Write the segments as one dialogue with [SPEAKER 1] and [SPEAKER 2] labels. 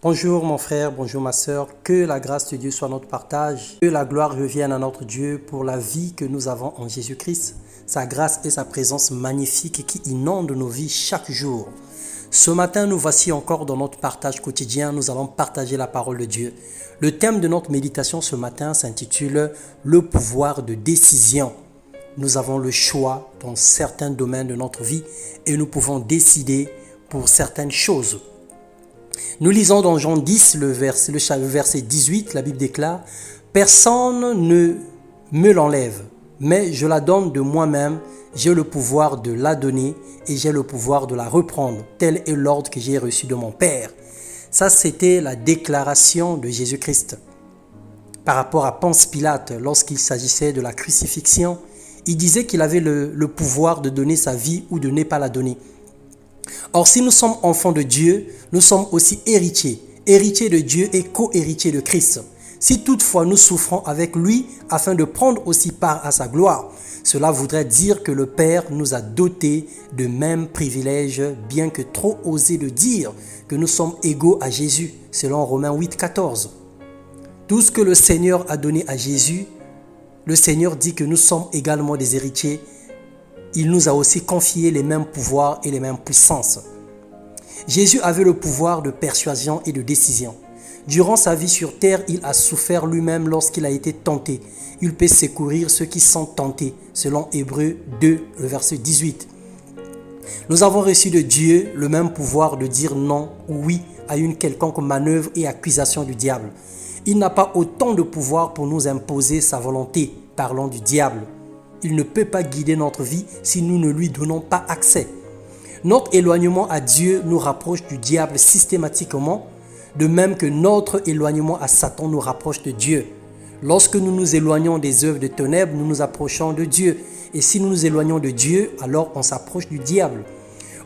[SPEAKER 1] Bonjour mon frère, bonjour ma sœur, que la grâce de Dieu soit notre partage, que la gloire revienne à notre Dieu pour la vie que nous avons en Jésus-Christ, sa grâce et sa présence magnifique qui inondent nos vies chaque jour. Ce matin, nous voici encore dans notre partage quotidien, nous allons partager la parole de Dieu. Le thème de notre méditation ce matin s'intitule « Le pouvoir de décision ». Nous avons le choix dans certains domaines de notre vie et nous pouvons décider pour certaines choses. Nous lisons dans Jean 10, le verset 18, la Bible déclare « Personne ne me l'enlève, mais je la donne de moi-même, j'ai le pouvoir de la donner et j'ai le pouvoir de la reprendre. Tel est l'ordre que j'ai reçu de mon Père. » Ça, c'était la déclaration de Jésus-Christ. Par rapport à Ponce Pilate, lorsqu'il s'agissait de la crucifixion, il disait qu'il avait le pouvoir de donner sa vie ou de ne pas la donner. Or, si nous sommes enfants de Dieu, nous sommes aussi héritiers de Dieu et co-héritiers de Christ. Si toutefois nous souffrons avec lui afin de prendre aussi part à sa gloire, cela voudrait dire que le Père nous a dotés de mêmes privilèges, bien que trop osé de dire que nous sommes égaux à Jésus, selon Romains 8, 14. Tout ce que le Seigneur a donné à Jésus, le Seigneur dit que nous sommes également des héritiers. Il nous a aussi confié les mêmes pouvoirs et les mêmes puissances. Jésus avait le pouvoir de persuasion et de décision. Durant sa vie sur terre, il a souffert lui-même lorsqu'il a été tenté. Il peut secourir ceux qui sont tentés, selon Hébreux 2, le verset 18. Nous avons reçu de Dieu le même pouvoir de dire non ou oui à une quelconque manœuvre et accusation du diable. Il n'a pas autant de pouvoir pour nous imposer sa volonté, parlons du diable. Il ne peut pas guider notre vie si nous ne lui donnons pas accès. Notre éloignement à Dieu nous rapproche du diable systématiquement, de même que notre éloignement à Satan nous rapproche de Dieu. Lorsque nous nous éloignons des œuvres de ténèbres, nous nous approchons de Dieu. Et si nous nous éloignons de Dieu, alors on s'approche du diable.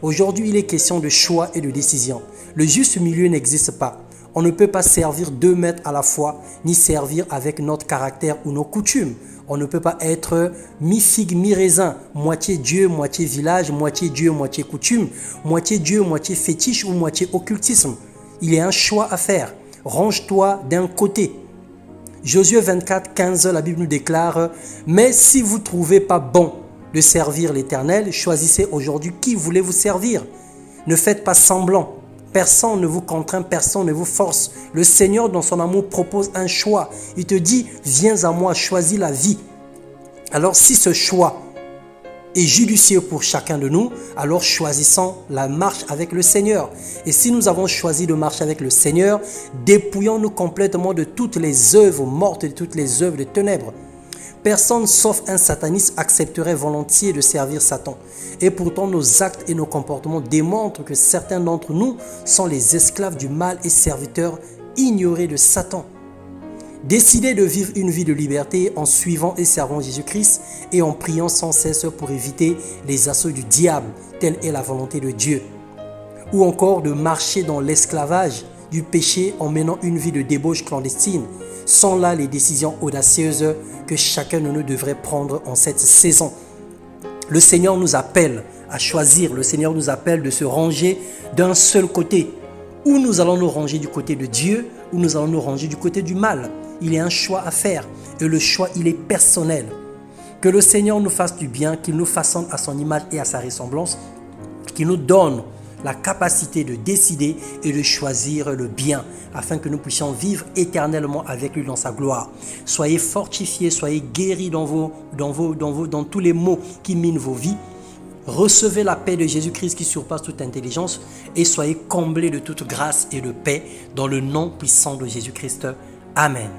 [SPEAKER 1] Aujourd'hui, il est question de choix et de décision. Le juste milieu n'existe pas. On ne peut pas servir 2 maîtres à la fois, ni servir avec notre caractère ou nos coutumes. On ne peut pas être mi-figue, mi-raisin, moitié Dieu, moitié village, moitié Dieu, moitié coutume, moitié Dieu, moitié fétiche ou moitié occultisme. Il y a un choix à faire. Range-toi d'un côté. Josué 24, 15, la Bible nous déclare « Mais si vous ne trouvez pas bon de servir l'Éternel, choisissez aujourd'hui qui voulez-vous servir. Ne faites pas semblant. Personne ne vous contraint, personne ne vous force. Le Seigneur, dans son amour, propose un choix. Il te dit, viens à moi, choisis la vie. Alors, si ce choix est judicieux pour chacun de nous, alors choisissons la marche avec le Seigneur. Et si nous avons choisi de marcher avec le Seigneur, dépouillons-nous complètement de toutes les œuvres mortes et de toutes les œuvres de ténèbres. Personne sauf un sataniste accepterait volontiers de servir Satan. Et pourtant, nos actes et nos comportements démontrent que certains d'entre nous sont les esclaves du mal et serviteurs ignorés de Satan. Décidez de vivre une vie de liberté en suivant et servant Jésus-Christ et en priant sans cesse pour éviter les assauts du diable, telle est la volonté de Dieu. Ou encore de marcher dans l'esclavage du péché en menant une vie de débauche clandestine. Sont là les décisions audacieuses que chacun de nous devrait prendre en cette saison. Le Seigneur nous appelle à choisir, le Seigneur nous appelle de se ranger d'un seul côté. Ou nous allons nous ranger du côté de Dieu, ou nous allons nous ranger du côté du mal. Il y a un choix à faire et le choix, il est personnel. Que le Seigneur nous fasse du bien, qu'il nous façonne à son image et à sa ressemblance, qu'il nous donne la capacité de décider et de choisir le bien afin que nous puissions vivre éternellement avec lui dans sa gloire. Soyez fortifiés, soyez guéris dans tous les maux qui minent vos vies. Recevez la paix de Jésus-Christ qui surpasse toute intelligence et soyez comblés de toute grâce et de paix dans le nom puissant de Jésus-Christ. Amen.